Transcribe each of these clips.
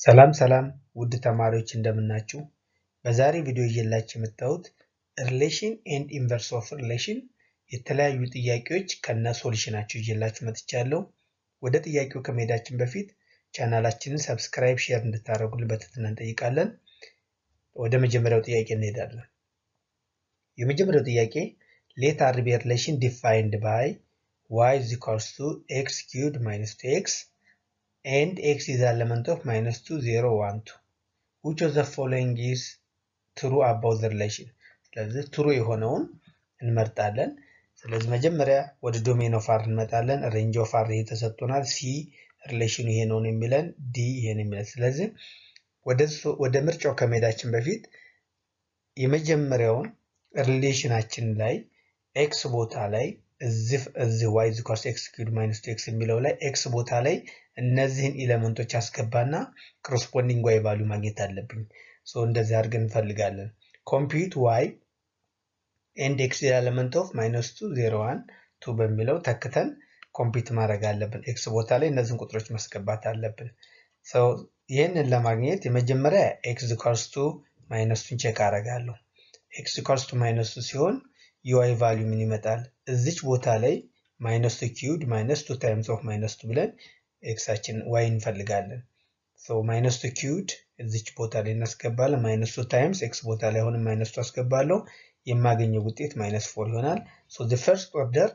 ሰላም ውድ ተማሪዎች እንደምናችሁ። በዛሬ ቪዲዮ ይዤላችሁ የመጣሁት ሪሌሽን ኤንድ ኢንቨርስ ኦፍ ሪሌሽን የተለያዩ ጥያቄዎች ከነ ሶሉሽናቸው ይዤላችሁ መጥቻለሁ። ወደ ጥያቄው ከመሄዳችን በፊት ቻናላችንን ሰብስክራይብ፣ ሼር እንድታደርጉልን በትህትና እንጠይቃለን። ወደ መጀመሪያው ጥያቄ እንሄዳለን። የመጀመሪያው ጥያቄ let R be a relation defined by y is equals to x cubed minus 2x and x is the element of minus 2, 0, 1, 2. Which of the following is true about the relation? ስለዚህ true የሆነውን እንመርጣለን። ስለዚህ መጀመሪያ ወደ ዶሜን ኦፍ አር እንመጣለን። ሬንጅ ኦፍ አር የተሰጥቶናል። ሲ ሪሌሽኑ ይሄ ነው የሚለን፣ ዲ ይሄን የሚለን። ስለዚህ ወደ ምርጫው ከመሄዳችን በፊት የመጀመሪያውን ሪሌሽናችን ላይ ኤክስ ቦታ ላይ እዚህ y is equals to x cubed minus 2x የሚለው ላይ ኤክስ ቦታ ላይ እነዚህን ኤሌመንቶች አስገባና ኮረስፖንዲንግ y ቫልዩ ማግኘት አለብኝ። እንደዚህ አድርገን እንፈልጋለን። compute y and x element of minus 2, 0, 1, 2 በሚለው ተክተን ኮምፒት ማድረግ አለብን። ኤክስ ቦታ ላይ እነዚህን ቁጥሮች ማስገባት አለብን። ይህንን ለማግኘት የመጀመሪያ x is equals to minus 2 ቼክ አደርጋለሁ። x is equals to minus 2 ሲሆን የy ቫልዩ ምን ይመጣል? እዚች ቦታ ላይ minus 2 cubed minus 2 times of minus 2 ብለን ኤክሳችን y እንፈልጋለን። minus 2 cubed እዚች ቦታ ላይ እናስገባለን። minus 2 times x ቦታ ላይ አሁንም minus 2 አስገባለሁ። የማገኘው ውጤት minus 4 ይሆናል። the first order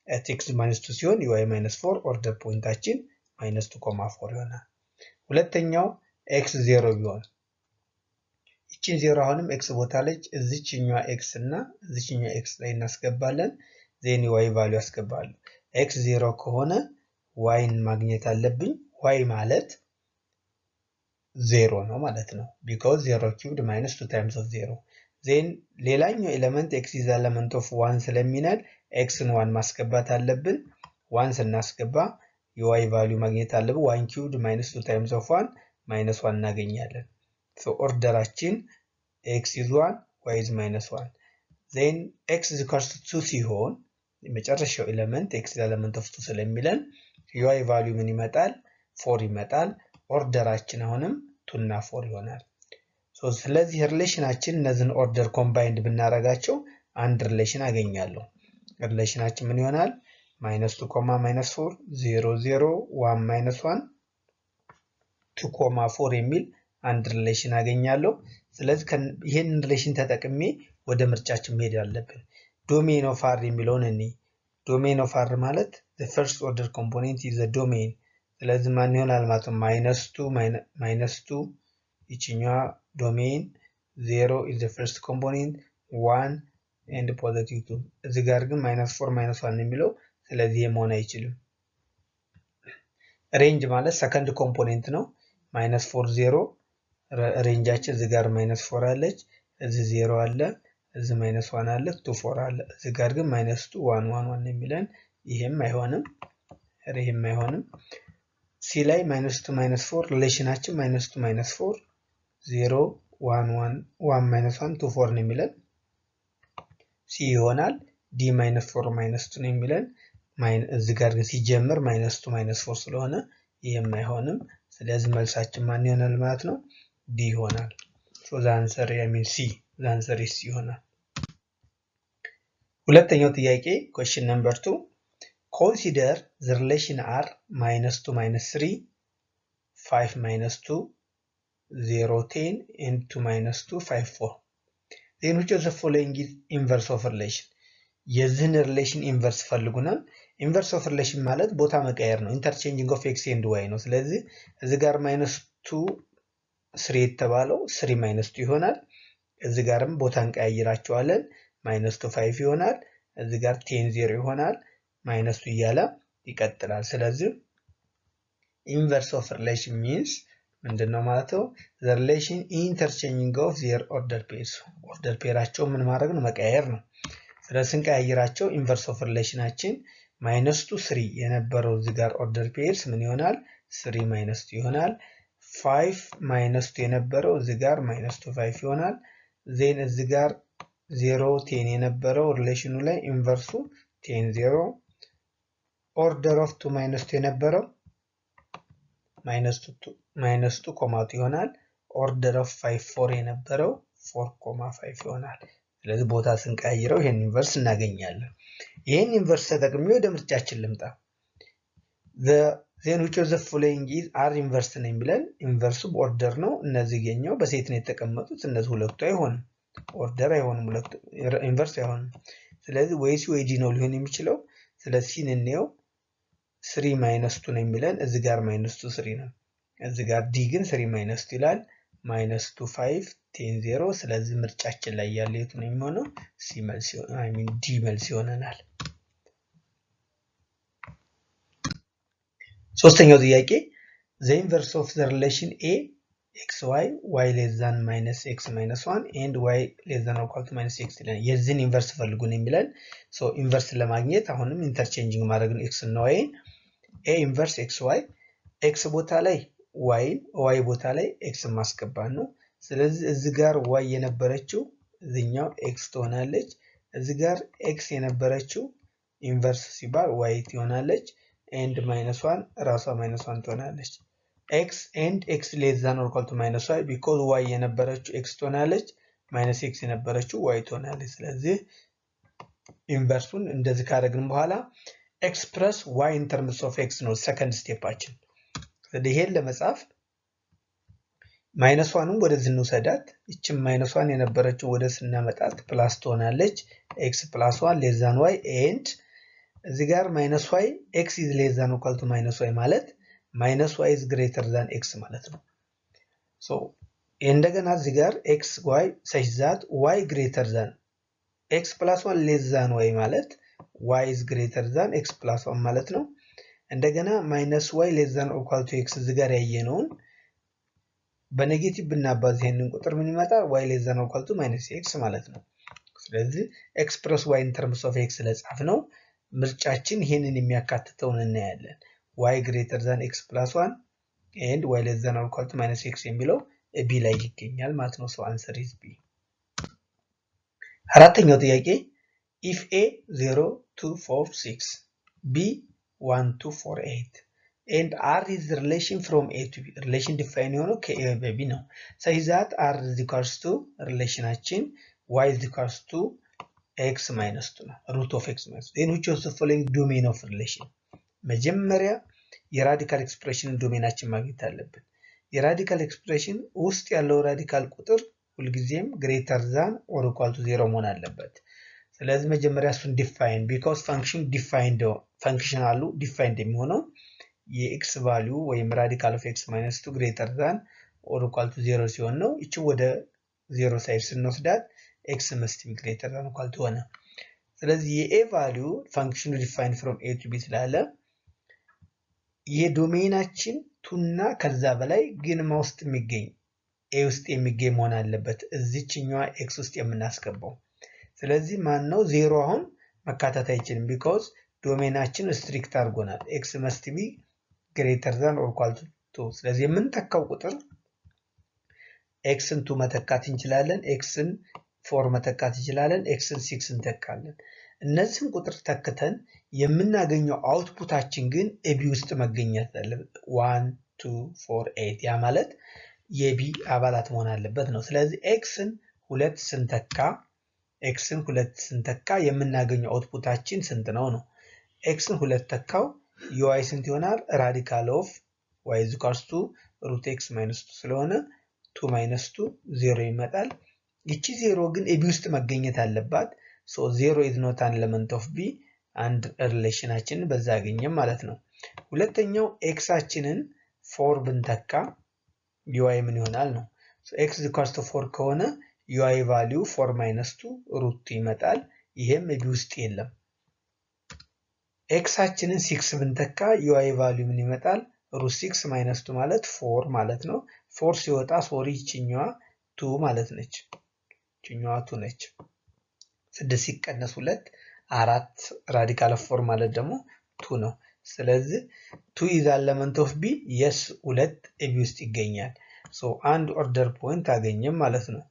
at x minus 2 ሲሆን y minus 4 ኦርደር ፖይንታችን minus 2,4 ይሆናል። ሁለተኛው x 0 ቢሆን ይቺን 0 አሁንም x ቦታ ላይ እዚችኛዋ x እና እዚችኛዋ x ላይ እናስገባለን። ዜን y ቫልዩ አስገባለሁ። x 0 ከሆነ y ማግኘት አለብኝ። y ማለት 0 ነው ማለት ነው። because 0 cubed minus 2 times of 0 ዜን ሌላኛው ኤሌመንት x is element of 1 ስለሚነል x ን 1 ማስገባት አለብን። 1 ስናስገባ y ቫልዩ ማግኘት አለብን። 1 cubed minus 2 times of 1 minus 1 እናገኛለን። ኦርደራችን x is 1 y is minus 1 then x is equals to 2 ሲሆን የመጨረሻው ኤሌመንት x is element of 2 ስለሚለን y ቫልዩ ምን ይመጣል? 4 ይመጣል። ኦርደራችን አሁንም 2 እና 4 ይሆናል። ስለዚህ ሪሌሽናችን እነዚህን ኦርደር ኮምባይንድ ብናረጋቸው አንድ ሪሌሽን አገኛለሁ። ሪሌሽናችን ምን ይሆናል? -2, -4 0 0 1 -1 2,4 የሚል አንድ ሪሌሽን አገኛለሁ። ስለዚህ ይሄንን ሪሌሽን ተጠቅሜ ወደ ምርጫችን መሄድ አለብን። ዶሜን ኦፍ አር የሚለውን እኔ ዶሜን ኦፍ አር ማለት the first order component is the domain። ስለዚህ ማን ይሆናል ማለት ነው? -2 ይችኛዋ ዶሜን 0 is the first component 1 and positive 2 እዚህ ጋር ግን -4 -1 የሚለው ስለዚህ መሆን አይችልም። ሬንጅ ማለት ሰከንድ ኮምፖኔንት ነው። -4 0 ሬንጃችን እዚህ ጋር -4 አለች፣ እዚህ 0 አለ፣ እዚህ -1 አለ፣ 2 4 አለ። እዚህ ጋር ግን -2 1 1 1 የሚለን ይሄም አይሆንም፣ ይሄም አይሆንም። ሲ ላይ -2 -4 ሪሌሽናችን -2 -4 0 1 1 1 1 2 4 ነው የሚለን ሲ ይሆናል። ዲ -4 -2 ነው የሚለን እዚህ ጋር ግን ሲጀምር -2 -4 ስለሆነ ይሄም አይሆንም። ስለዚህ መልሳችን ማን ይሆናል ማለት ነው? ዲ ይሆናል። the answer C the answer is C ይሆናል። ሁለተኛው ጥያቄ question number 2 consider the relation R -2 -3 5 -2 0 10 and 2 -2 5 4 then which of the following is inverse of relation? የዚህን ሪሌሽን ኢንቨርስ ፈልጉናል። ኢንቨርስ ኦፍ ሪሌሽን ማለት ቦታ መቀየር ነው። ኢንተርቼንጂንግ ኦፍ ኤክስ ኤንድ ዋይ ነው። ስለዚህ እዚህ ጋር -2 3 የተባለው 3 -2 ይሆናል። እዚህ ጋርም ቦታ እንቀያይራቸዋለን። -2 5 ይሆናል። እዚህ ጋር 10 0 ይሆናል። -2 እያለ ይቀጥላል። ስለዚህ ኢንቨርስ ኦፍ ሪሌሽን ሚንስ ምንድነው ማለት ነው? the relation interchanging of their order pairs ኦርደር ፔራቸው ምን ማድረግ ነው? መቀያየር ነው። ስለዚህ ስንቀያይራቸው ኢንቨርስ ኦፍ ሪሌሽናችን -2 3 የነበረው እዚህ ጋር ኦርደር ፔርስ ምን ይሆናል? 3 -2 ይሆናል። 5 -2 የነበረው እዚህ ጋር -2 5 ይሆናል። ዜን እዚህ ጋር 0 10 የነበረው ሪሌሽኑ ላይ ኢንቨርሱ 10 0 ኦርደር ኦፍ 2 -2 የነበረው -2 ማይነስ 2 ኮማ 2 ይሆናል። ኦርደር ኦፍ 5 4 የነበረው 4,5 ይሆናል። ስለዚህ ቦታ ስንቀያይረው ይሄን ኢንቨርስ እናገኛለን። ይሄን ኢንቨርስ ተጠቅሜ ወደ ምርጫችን ልምጣ። then which of the following is r inverse ነው የሚለን ኢንቨርሱ በኦርደር ነው። እነዚህ ገኛው በሴት ነው የተቀመጡት። እነዚህ ሁለቱ አይሆንም፣ ኦርደር አይሆንም፣ ሁለቱ ኢንቨርስ አይሆንም። ስለዚህ ወይ ሲ ወይ ዲ ነው ሊሆን የሚችለው። ስለዚህ ሲን እንየው 3 ማይነስ 2 ነው የሚለን። እዚህ ጋር ማይነስ 2 3 ነው። እዚህ ጋር ዲ ግን 3 ማይነስ 2 ይላል። ማይነስ 2 5 10 0። ስለዚህ ምርጫችን ላይ ያለ የቱ ነው የሚሆነው? ሲ መልስ ዲ መልስ ይሆነናል። ሶስተኛው ጥያቄ the inverse of the relation a xy y less than minus x minus 1 and y less than or equal to minus x ይላል። የዚህን ኢንቨርስ ፈልጉ ነው የሚለን። ሶ ኢንቨርስ ለማግኘት አሁንም ኢንተርቼንጂንግ ማድረግ ነው x እና y። a ኢንቨርስ xy x ቦታ ላይ y ቦታ ላይ x ማስገባት ነው። ስለዚህ እዚህ ጋር y የነበረችው እዚህኛው x ትሆናለች። እዚህ ጋር x የነበረችው ኢንቨርስ ሲባል y ትሆናለች። and minus 1 ራሷ minus 1 ትሆናለች። x and x less than or equal to minus y because y የነበረችው x ትሆናለች፣ minus x የነበረችው y ትሆናለች። ስለዚህ ኢንቨርሱን እንደዚህ ካደረግን በኋላ express y in terms of x ነው ሰከንድ ስቴፓችን። ስለዚህ ይሄን ለመጻፍ ማይነስ 1ን ወደዚህ እንውሰዳት። እቺም ማይነስ 1 የነበረችው ወደ ስናመጣት ፕላስ ትሆናለች። x plus 1 less than y and እዚህ ጋር ማይነስ y x is less than or equal to minus y ማለት ማይነስ y is greater than x ማለት ነው። ሶ እንደገና እዚህ ጋር x y such that y greater than x plus 1 less than y ማለት y is greater than x plus 1 ማለት ነው። እንደገና ማይነስ y less than or equal to x እዚህ ጋር ያየነውን በኔጌቲቭ ብናባዝ ይሄንን ቁጥር ምን ይመጣል? y less than or equal to minus x ማለት ነው። ስለዚህ express y in terms of x ለጻፍ ነው። ምርጫችን ይሄንን የሚያካትተውን እናያለን። y greater than x plus 1 and y less than or equal to minus x የሚለው ቢ ላይ ይገኛል ማለት ነው። so answer is b። አራተኛው ጥያቄ if a 0 2 4 6 b 1 2 4 8 and r is the relation from a to b relation define የሆነው ከa በb ነው። such that r is equals to relationአችን y is equals to x minus 2 ነው root of x minus 2 then which of the following domain of relation መጀመሪያ የራዲካል ኤክስፕሬሽን ዶሜናችን ማግኘት አለብን። የራዲካል ኤክስፕሬሽን ውስጥ ያለው ራዲካል ቁጥር ሁልጊዜም greater than or equal to 0 መሆን አለበት። ስለዚህ መጀመሪያ እሱን ዲፋይን because function defined functional defined የሚሆነው የx value ወይም radical of x minus 2 greater than or equal to 0 ሲሆን ነው። እቺ ወደ 0 ሳይድ ስንወስዳት x must be greater than or equal to 1። ስለዚህ የa value function defined from a to b ስላለ የዶሜናችን ቱና ከዛ በላይ ግን ውስጥ የሚገኝ a ውስጥ የሚገኝ መሆን አለበት እዚህኛው x ውስጥ የምናስገባው። ስለዚህ ማን ነው 0 አሁን መካተት አይችልም because ዶሜናችን ስትሪክት አድርጎናል x must be greater than or equal to 2። ስለዚህ የምንተካው ቁጥር x-ን 2 መተካት እንችላለን፣ x-ን 4 መተካት እንችላለን፣ x-ን 6 እንተካለን። እነዚህን ቁጥር ተክተን የምናገኘው አውትፑታችን ግን ኤቢ ውስጥ መገኘት አለበት 1 2 4 8 ያ ማለት የቢ አባላት መሆን አለበት ነው። ስለዚህ x-ን 2 ስንተካ የምናገኘው አውትፑታችን ስንት ነው ነው። x-ን 2 ተካው y ስንት ይሆናል? ራዲካል ኦፍ y is equals to root x minus 2 ስለሆነ 2 minus 2 0 ይመጣል። ይቺ 0 ግን ኤቢ ውስጥ መገኘት አለባት። so 0 is not an element of b and ሪሌሽናችንን በዛ አገኘን ማለት ነው። ሁለተኛው x-አችንን 4 ብንተካ y ምን ይሆናል ነው። so x is equals to 4 ከሆነ y value 4 minus 2 root 2 ይመጣል። ይሄም ኤቢ ውስጥ የለም። x-አችንን 6 ብንተካ y value ምን ይመጣል? root 6 minus 2 ማለት 4 ማለት ነው። 4 ሲወጣ ሶሪ ይችኛዋ 2 ማለት ነች። ይችኛዋ 2 ነች። 6 ሲቀነስ 2 4 ራዲካል ኦፍ 4 ማለት ደግሞ 2 ነው። ስለዚህ 2 is element of b yes 2 ኤቢ ውስጥ ይገኛል። so አንድ ኦርደር ፖይንት አገኘም ማለት ነው።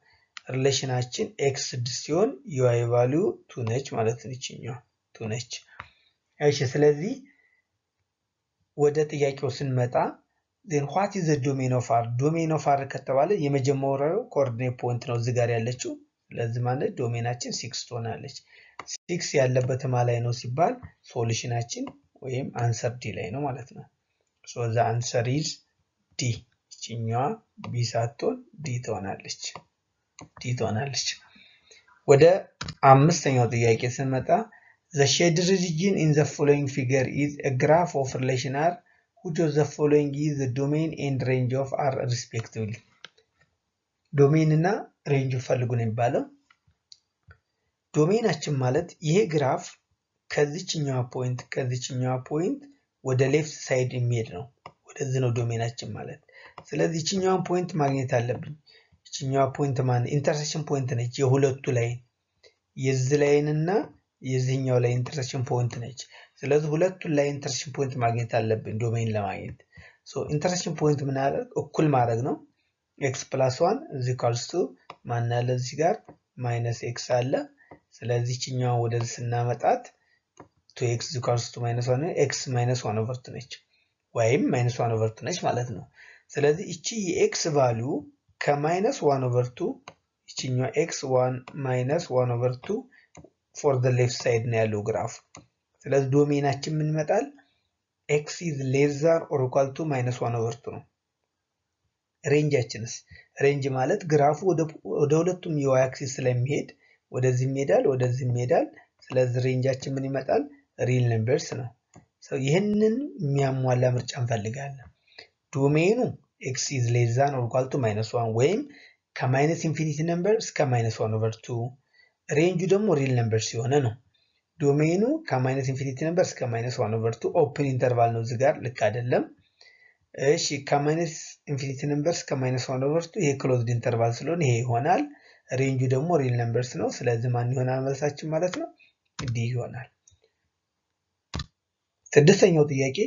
ሪሌሽናችን x 6 ሲሆን y value 2 ነች ማለት ነው። ይችኛዋ 2 ነች። እሺ ስለዚህ ወደ ጥያቄው ስንመጣ then what is the domain of r? domain of r ከተባለ የመጀመሪያው ኮኦርዲኔት ፖይንት ነው እዚህ ጋር ያለችው ስለዚህ ማለት ዶሜናችን 6 ትሆናለች 6 ያለበት ላይ ነው ሲባል ሶሉሽናችን ወይም አንሰር ዲ ላይ ነው ማለት ነው so the answer is d እቺኛዋ b ሳትሆን d ትሆናለች ወደ አምስተኛው ጥያቄ ስንመጣ the shaded region in the following figure is a graph of relation r which of the following is the domain and range of r respectively domain እና range ፈልጉ ነው የሚባለው ዶሜናችን ማለት ይሄ ግራፍ ከዚህኛው ፖይንት ወደ ሌፍት ሳይድ የሚሄድ ነው ወደዚህ ነው ዶሜናችን ማለት ስለዚህ እቺኛውን ፖይንት ማግኘት አለብን እቺኛው ፖይንት ማን ኢንተርሴክሽን ፖይንት ነች የሁለቱ ላይ የዚህ ላይንና የዚህኛው ላይ ኢንተርሴክሽን ፖይንት ነች ስለዚህ ሁለቱን ላይ ኢንተርሴክሽን ፖይንት ማግኘት አለብን ዶሜን ለማግኘት ሶ ኢንተርሴክሽን ፖይንት ምን አለ እኩል ማድረግ ነው x + 1 ማን አለ እዚህ ጋር -x አለ ስለዚህ እቺኛው ወደዚህ ስናመጣት 2x -1 x -1/2 ነች ወይም -1/2 ነች ማለት ነው ስለዚህ እቺ የx ቫልዩ ከ-1/2 እቺኛው x1 -1/2 for the left side ነው ያለው ግራፍ ስለዚህ ዶሜናችን ምን ይመጣል x is less than or equal to -1/2 ነው ሬንጃችንስ ሬንጅ ማለት ግራፉ ወደ ሁለቱም የy አክሲስ ስለሚሄድ ወደዚህ ይሄዳል ስለዚህ ሬንጃችን ምን ይመጣል ሪል ነምበርስ ነው so ይሄንን የሚያሟላ ምርጫ እንፈልጋለን ዶሜኑ x is less than or equal to -1 ወይም ከ-ኢንፊኒቲ ነምበር እስከ -1/2 ሬንጁ ደግሞ ሪል ነምበር ሲሆነ ነው ዶሜኑ ከ-ኢንፊኒቲ ነምበር እስከ -1/2 ኦፕን ኢንተርቫል ነው እዚህ ጋር ልክ አይደለም እሺ ከ-ኢንፊኒቲ ነምበር እስከ -1/2 ይሄ ክሎዝድ ኢንተርቫል ስለሆነ ይሄ ይሆናል ሬንጁ ደግሞ ሪል ነምበርስ ነው ስለዚህ ማን ይሆናል መልሳችን ማለት ነው ዲ ይሆናል ስድስተኛው ጥያቄ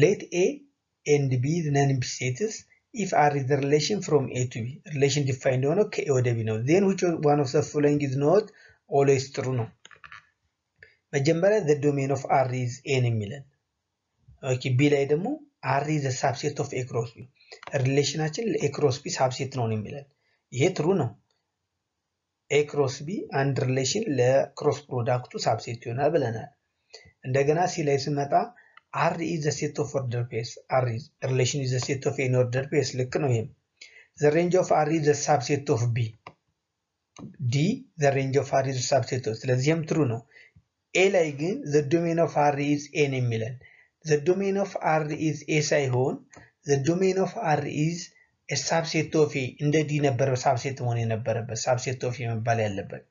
let a and b is non-empty sets if r is the relation from a to b relation defined ሆኖ ከa ወደ b ነው then which one of the following is not always true ነው መጀመሪያ the domain of r is a ነው የሚለን ኦኬ b ላይ ደግሞ r is a subset of a cross b ሪሌሽናችን ለ a cross b subset ነው የሚለን ይሄ ትሩ ነው a cross b አንድ ሪሌሽን ለክሮስ ፕሮዳክቱ subset ይሆናል ብለናል እንደገና c ላይ ስመጣ r is the set of ordered pairs r is relation is the set of any ordered pairs ልክ ነው ይሄም the range of r is the subset of b d the range of r is the subset of ስለዚህም true ነው a ላይ ግን the domain of r is a ነው የሚለን the domain of r is a ሳይሆን the domain of r is a subset of a እንደ d ነበር subset መሆን የነበረበት subset of a መባል ያለበት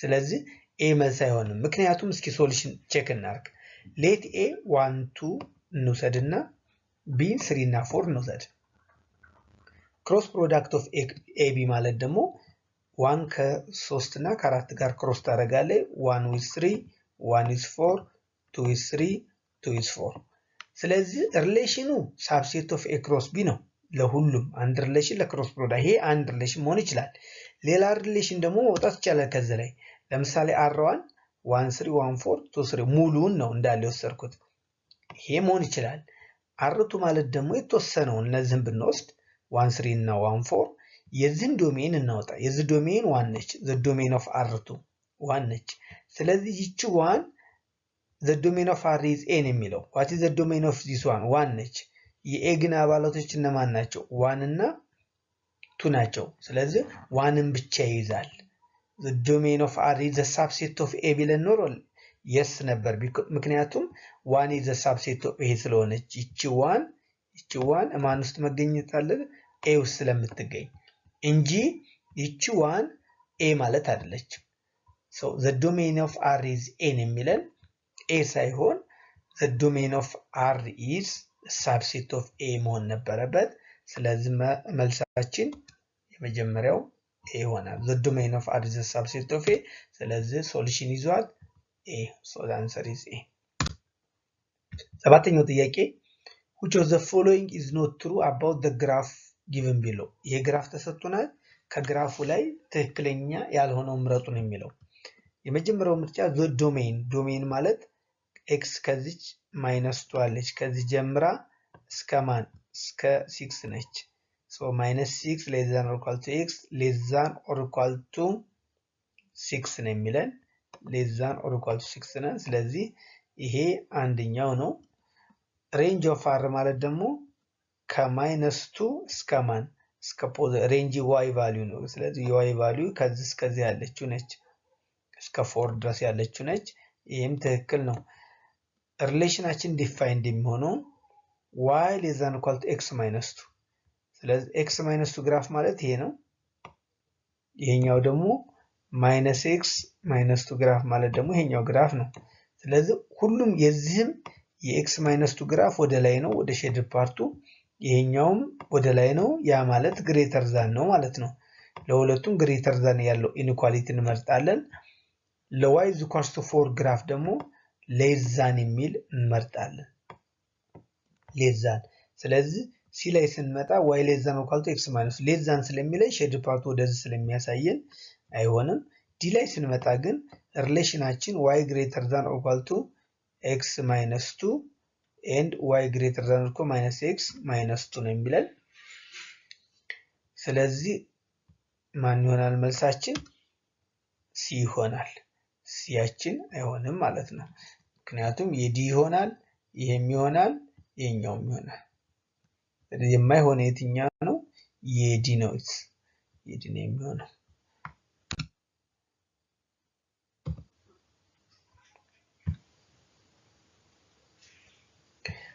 ስለዚህ a መልስ አይሆንም ምክንያቱም እስኪ ሶሉሽን ቼክ እናርግ let a 1 2 እንውሰድና b 3 እና 4 እንውሰድ ክሮስ ፕሮዳክት ኦፍ ab ማለት ደግሞ 1 ከ3 እና ከ4 ጋር ክሮስ ታደርጋለህ 1 with 3 1 is 4 2 is 3 2 is 4 ስለዚህ ሪሌሽኑ ሳብሴት ኦፍ a cross b ነው ለሁሉም አንድ ሪሌሽን ለክሮስ ፕሮዳክት ይሄ አንድ ሪሌሽን መሆን ይችላል ሌላ ሪሌሽን ደግሞ መውጣት ይችላል ከዚህ ላይ ለምሳሌ r1 1 3 1 4 2 3 ሙሉውን ነው እንዳለ ወሰርኩት ይሄ መሆን ይችላል r2 ማለት ደግሞ የተወሰነው እነዚህን ብንወስድ 1 3 እና 1 4 የዚህን ዶሜን እናወጣ የዚህ ዶሜን 1 ነች the domain of r2 1 ነች ስለዚህ ይቺ 1 the domain of r is a ነው የሚለው what is the domain of this one 1 ነች የa ግን አባላቶች እነማን ናቸው 1 እና 2 ናቸው ስለዚህ 1ን ብቻ ይይዛል the domain of r is the subset of a ብለን ኖሯል yes ነበር ምክንያቱም 1 is the subset of a ስለሆነች ይቺ 1 ማን ውስጥ መገኘት አለ a ውስጥ ስለምትገኝ እንጂ ይቺ 1 a ማለት አይደለች so the domain of r is a ነው የሚለን a ሳይሆን the domain of r is subset of a መሆን ነበረበት ስለዚህ መልሳችን የመጀመሪያው a ይሆናል the domain of r is a subset of a ስለዚህ ሶሉሽን ይዟል a so the answer is a ሰባተኛው ጥያቄ which of the following is not true about the graph given below ይሄ ግራፍ ተሰጥቶናል ከግራፉ ላይ ትክክለኛ ያልሆነው ምረጡ ነው የሚለው የመጀመሪያው ምርጫ the domain ማለት x ከዚህ -2 አለች ከዚህ ጀምራ እስከ ማን እስከ 6 ነች። ሶ -6 ሌስ ዛን ኦር ኢኳል ቱ ኤክስ ሌስ ዛን ኦር ኢኳል ቱ 6 ነው የሚለን። ሌስ ዛን ኦር ኢኳል ቱ 6 ነው። ስለዚህ ይሄ አንደኛው ነው። ሬንጅ ኦፍ አር ማለት ደግሞ ከ-2 እስከ ማን እስከ ሬንጅ ዋይ ቫልዩ ነው። ስለዚህ የዋይ ቫልዩ ከዚህ እስከዚህ ያለችው ነች፣ እስከ 4 ድረስ ያለችው ነች። ይሄም ትክክል ነው። ሪሌሽናችን ዲፋይንድ የሚሆነው ዋይ ሌስ ዛን ኢኳል ቱ ኤክስ ማይነስ 2። ስለዚህ ኤክስ ማይነስ 2 ግራፍ ማለት ይሄ ነው። ይሄኛው ደግሞ ማይነስ ኤክስ ማይነስ 2 ግራፍ ማለት ደግሞ ይሄኛው ግራፍ ነው። ስለዚህ ሁሉም የዚህም የኤክስ ማይነስ 2 ግራፍ ወደ ላይ ነው፣ ወደ ሼድ ፓርቱ፣ ይሄኛውም ወደ ላይ ነው። ያ ማለት ግሬተር ዛን ነው ማለት ነው። ለሁለቱም ግሬተር ዛን ያለው ኢንኢኳሊቲ እንመርጣለን። ለዋይ ኢዝ ኢኳልስ ቱ 4 ግራፍ ደግሞ ሌስ ዛን የሚል እንመርጣለን። ሌስ ዛን። ስለዚህ ሲ ላይ ስንመጣ ዋይ ሌስ ዛን ኢኳል ቱ ኤክስ ማይነስ ሌስ ዛን ስለሚለይ ሼድ ፓርቱ ወደዚህ ስለሚያሳየን አይሆንም። ዲ ላይ ስንመጣ ግን ሪሌሽናችን ዋይ ግሬተር ዛን ኢኳል ቱ ኤክስ ማይነስ 2 ኤንድ ዋይ ግሬተር ዛን ኢኳል ማይነስ ኤክስ ማይነስ 2 ነው የሚለን። ስለዚህ ማን ይሆናል መልሳችን? ሲ ይሆናል። ሲያችን አይሆንም ማለት ነው። ምክንያቱም የዲ ይሆናል፣ ይሄም ይሆናል፣ ይሄኛውም ይሆናል። ስለዚህ የማይሆነው የትኛው ነው? የዲ ነው። የዲ ነው የሚሆነው።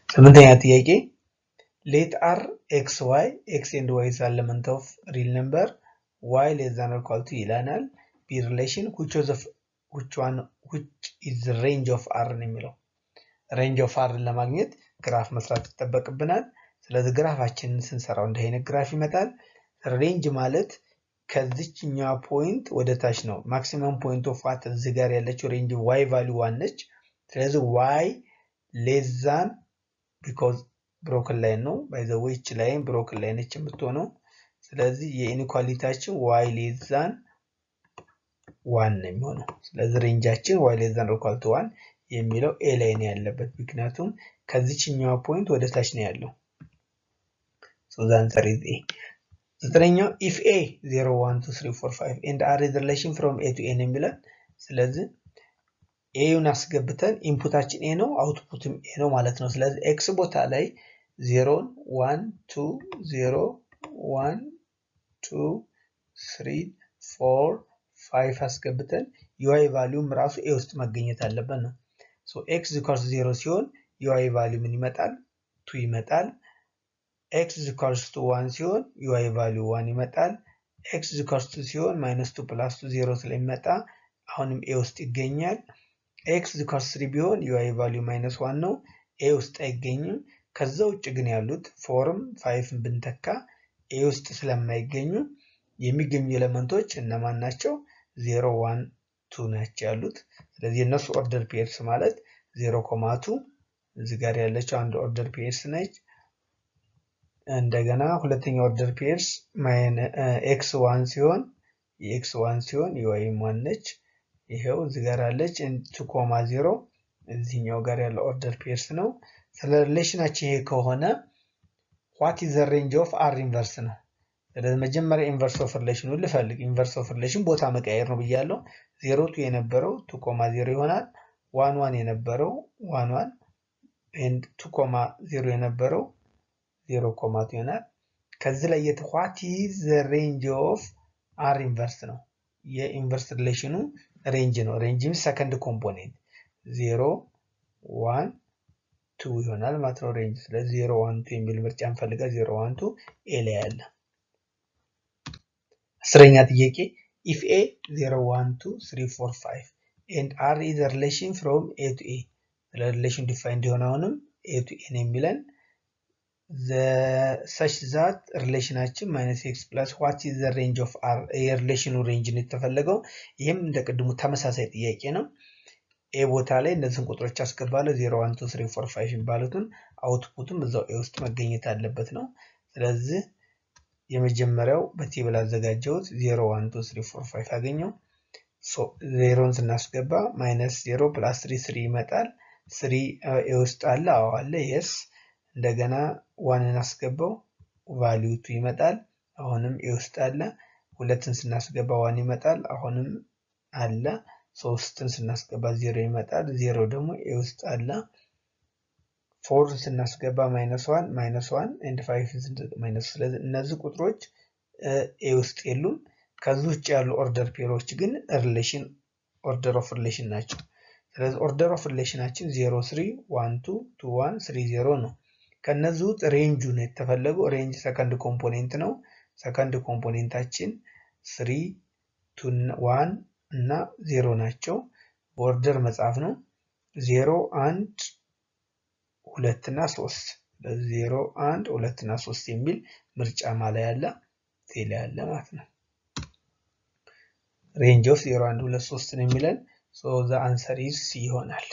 ስምንተኛ ጥያቄ ሌት አር ኤክስ ዋይ ኤክስ ኤንድ ዋይ ኢዝ ኤለመንት ኦፍ ሪል ነምበር ዋይ ሌስ ዛን ኦር ኢኳል ቱ ይላናል። ቢ ሪሌሽን which is the range of r ነው የሚለው። ሬንጅ ኦፍ አር ለማግኘት ግራፍ መስራት ይጠበቅብናል። ስለዚህ ግራፋችንን ስንሰራው እንደ አይነት ግራፍ ይመጣል። ሬንጅ ማለት ከዚህኛው ፖይንት ወደ ታች ነው። ማክሲመም ፖይንት ኦፍ ዋት እዚህ ጋር ያለችው ሬንጅ ዋይ ቫልዩ 1 ነች። ስለዚህ ዋይ ሌስ ዛን ቢኮዝ ብሮክን ላይን ነው። ባይ ዘ ዌይ እቺ ላይን ብሮክን ላይን ነች የምትሆነው። ስለዚህ የኢንኢኳሊቲያችን ዋይ ሌስ ዛን 1 ነው የሚሆነው። ስለዚህ ሬንጃችን ዋይ ሌስ ዛን ኢኳል ቱ 1 የሚለው ኤ ላይ ነው ያለበት፣ ምክንያቱም ከዚህኛው ፖይንት ወደ ታች ነው ያለው። ሶ ዘ አንሰር ኢዝ ኤ። ዘጠነኛው if a 0 1 2 3 4 5 and r is the relation from a to n የሚለን። ስለዚህ ኤውን አስገብተን ኢንፑታችን ኤ ነው፣ አውትፑትም ኤ ነው ማለት ነው። ስለዚህ ኤክስ ቦታ ላይ 0 1 2 0 1 2 3 4 5 አስገብተን ዩአይ ቫልዩም ራሱ ኤ ውስጥ መገኘት አለበት ነው። ሶ ኤክስ ኢኳልስ 0 ሲሆን ዩአይ ቫልዩ ምን ይመጣል? 2 ይመጣል። ኤክስ ኢኳልስ 1 ሲሆን ዩአይ ቫልዩ 1 ይመጣል። ኤክስ ኢኳልስ 2 ሲሆን -2 + 2 0 ስለሚመጣ አሁንም ኤ ውስጥ ይገኛል። ኤክስ ኢኳልስ 3 ቢሆን ዩአይ ቫልዩ -1 ነው፣ ኤ ውስጥ አይገኝም። ከዛ ውጭ ግን ያሉት 4ም 5ም ብንተካ ኤ ውስጥ ስለማይገኙ የሚገኙ ኤሌመንቶች እነማን ናቸው? 0 1 2 ናቸው ያሉት። ስለዚህ የነሱ ኦርደር ፔርስ ማለት 0,2 እዚህ ጋር ያለችው አንድ ኦርደር ፔርስ ነች። እንደገና ሁለተኛ ኦርደር ፔርስ x1 ሲሆን የx1 ሲሆን የy1 ነች። ይሄው እዚህ ጋር አለች 2,0 እዚህኛው ጋር ያለው ኦርደር ፔርስ ነው። ስለ ሪሌሽናችን ይሄ ከሆነ what is the range of r inverse ነው። ስለዚህ መጀመሪያ ኢንቨርስ ኦፍ ሪሌሽኑን ልፈልግ። ኢንቨርስ ኦፍ ሪሌሽን ቦታ መቀየር ነው ብያለሁ። 0 2 የነበረው 2,0 ይሆናል። 1 1 የነበረው 1 1 and 2,0 የነበረው 0,2 ይሆናል። ከዚህ ላይ what is the range of r inverse ነው። የኢንቨርስ ሪሌሽኑ ሬንጅ ነው። ሬንጅም ሰከንድ ኮምፖኔንት 0 1 2 ይሆናል ማለት ነው ሬንጅ። ስለዚህ 0 1 2 የሚል ምርጫ እንፈልጋ። 0 1 2 ኤ ላይ ያለ። አስረኛ ጥያቄ if a 0 1 2 3 4 5 and r is a relation from a to a relation defined የሆነውንም a to n የሚለን such that ሪሌሽናችን -x plus what is the range of r የሪሌሽኑ ሬንጅ ነው የተፈለገው። ይሄም እንደቀድሙ ተመሳሳይ ጥያቄ ነው። ኤ ቦታ ላይ እነዚህን ቁጥሮች አስገባለሁ 0 1 2 3 4 5 የሚባሉትን አውትፑትም እዛው ኤ ውስጥ መገኘት አለበት ነው። ስለዚህ የመጀመሪያው በቴብል አዘጋጀሁት 0 1 2 3 4 5 አገኘው። ሶ 0ን ስናስገባ -0 + 3 3 ይመጣል። 3 ኤ ውስጥ አለ። አዎ አለ። yes እንደገና 1 እናስገባው ቫልዩ 2 ይመጣል። አሁንም ኤ ውስጥ አለ። 2ን ስናስገባ 1 ይመጣል። አሁንም አለ። 3ን ስናስገባ 0 ይመጣል። 0 ደግሞ ኤ ውስጥ አለ። 4 ስናስገባ -1 -1 and 5 ማይነስ። ስለዚህ እነዚህ ቁጥሮች ኤ ውስጥ የሉም። ከዚህ ውጭ ያሉ ኦርደር ፔሮች ግን ሪሌሽን ኦርደር ኦፍ ሪሌሽን ናቸው። ስለዚህ ኦርደር ኦፍ ሪሌሽናችን 0 3 1 2 2 1 3 0 ነው። ከነዚህ ውስጥ ሬንጁ ነው የተፈለገው። ሬንጅ ሰከንድ ኮምፖኔንት ነው። ሰከንድ ኮምፖኔንታችን 3 2 1 እና 0 ናቸው። ኦርደር መጻፍ ነው። 0 1 2 እና 3 0 1 2 እና 3 የሚል ምርጫ ማለት ያለ ቴሌ ያለ ማለት ነው። ሬንጅ ኦፍ 0 1 2 3 ነው የሚለን ሶ ዘ አንሰር ኢዝ ሲ ይሆናል።